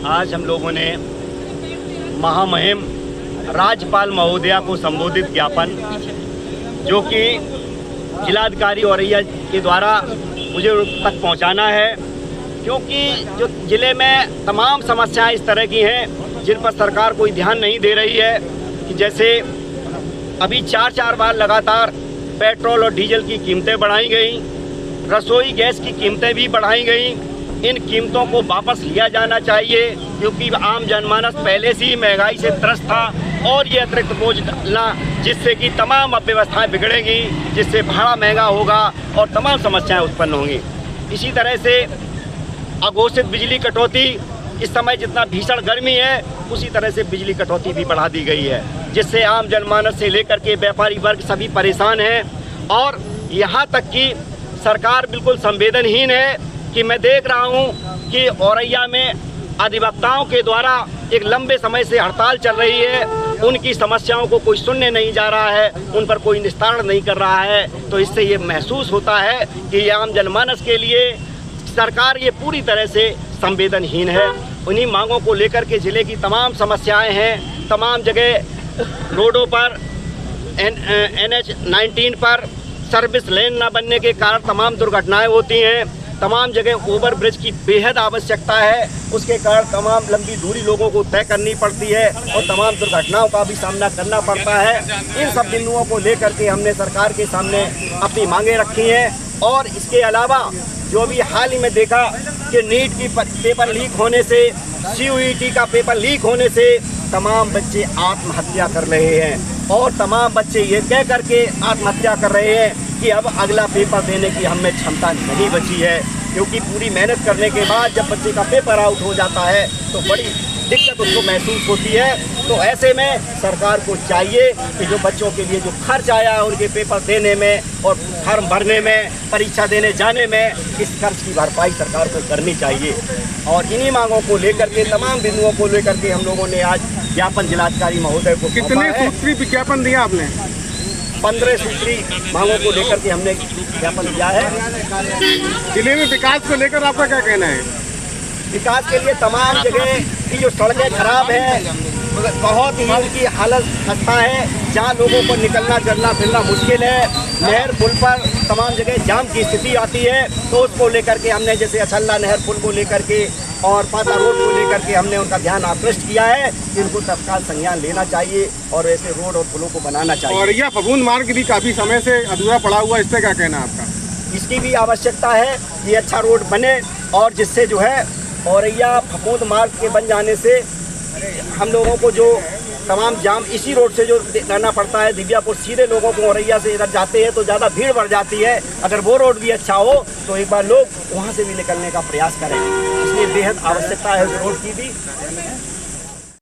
आज हम लोगों ने महामहिम राज्यपाल महोदया को संबोधित ज्ञापन जो कि जिलाधिकारी औरैया के द्वारा मुझे तक पहुंचाना है, क्योंकि जो ज़िले में तमाम समस्याएं इस तरह की हैं जिन पर सरकार कोई ध्यान नहीं दे रही है। कि जैसे अभी 4 बार लगातार पेट्रोल और डीजल की कीमतें बढ़ाई गई, रसोई गैस की कीमतें भी बढ़ाई गई। इन कीमतों को वापस लिया जाना चाहिए, क्योंकि आम जनमानस पहले से ही महंगाई से त्रस्त था और ये अतिरिक्त बोझ डालना जिससे कि तमाम अव्यवस्थाएं बिगड़ेंगी, जिससे भाड़ा महंगा होगा और तमाम समस्याएं उत्पन्न होंगी। इसी तरह से अघोषित बिजली कटौती, इस समय जितना भीषण गर्मी है उसी तरह से बिजली कटौती भी बढ़ा दी गई है, जिससे आम जनमानस से लेकर के व्यापारी वर्ग सभी परेशान हैं। और यहाँ तक कि सरकार बिल्कुल संवेदनहीन है कि मैं देख रहा हूँ कि औरैया में अधिवक्ताओं के द्वारा एक लंबे समय से हड़ताल चल रही है, उनकी समस्याओं को कोई सुनने नहीं जा रहा है, उन पर कोई निस्तारण नहीं कर रहा है। तो इससे ये महसूस होता है कि ये आम जनमानस के लिए सरकार ये पूरी तरह से संवेदनहीन है। उन्हीं मांगों को लेकर के ज़िले की तमाम समस्याएं हैं। तमाम जगह रोडों पर NH 19 पर सर्विस लेन न बनने के कारण तमाम दुर्घटनाएं होती हैं। तमाम जगह ओवर ब्रिज की बेहद आवश्यकता है, उसके कारण तमाम लंबी दूरी लोगों को तय करनी पड़ती है और तमाम दुर्घटनाओं का भी सामना करना पड़ता है। इन सब बिंदुओं को लेकर के हमने सरकार के सामने अपनी मांगें रखी हैं। और इसके अलावा जो भी हाल ही में देखा कि नीट की पेपर लीक होने से, CUET का पेपर लीक होने से तमाम बच्चे आत्महत्या कर रहे हैं और तमाम बच्चे ये कह करके आत्महत्या कर रहे हैं कि अब अगला पेपर देने की हमें क्षमता नहीं बची है, क्योंकि पूरी मेहनत करने के बाद जब बच्चे का पेपर आउट हो जाता है तो बड़ी दिक्कत उसको महसूस होती है। तो ऐसे में सरकार को चाहिए कि जो बच्चों के लिए जो खर्च आया है उनके पेपर देने में और फॉर्म भरने में, परीक्षा देने जाने में, इस खर्च की भरपाई सरकार को करनी चाहिए। और इन्हीं मांगों को लेकर के, तमाम बिंदुओं को लेकर के हम लोगों ने आज ज्ञापन जिलाधिकारी महोदय को कितने सूत्री विज्ञापन दिया आपने? 15 सूत्री मांगों को लेकर के हमने ज्ञापन दिया है। जिले में विकास को लेकर आपका क्या कहना है? विकास के लिए तमाम जगह की जो सड़कें खराब हैं, बहुत ही उनकी हालत खस्ता है, जहाँ लोगों को निकलना चलना फिरना मुश्किल है। नहर पुल पर तमाम जगह जाम की स्थिति आती है, तो उसको लेकर के हमने जैसे अछल्ला नहर पुल को लेकर के और पाता रोड को लेकर के हमने उनका ध्यान आकृष्ट किया है कि इनको तत्काल संज्ञान लेना चाहिए और ऐसे रोड और पुलों को बनाना चाहिए। और यह फफूंद मार्ग भी काफ़ी समय से अधूरा पड़ा हुआ, इस पर क्या कहना है आपका? इसकी भी आवश्यकता है कि अच्छा रोड बने और जिससे जो है औरैया फफूंद मार्ग के बन जाने से हम लोगों को जो तमाम जाम इसी रोड से जो रहना पड़ता है, दिव्यापुर सीधे लोगों को औरैया से इधर जाते हैं तो ज़्यादा भीड़ बढ़ जाती है। अगर वो रोड भी अच्छा हो तो एक बार लोग वहाँ से भी निकलने का प्रयास करें, इसलिए बेहद आवश्यकता है उस रोड की भी।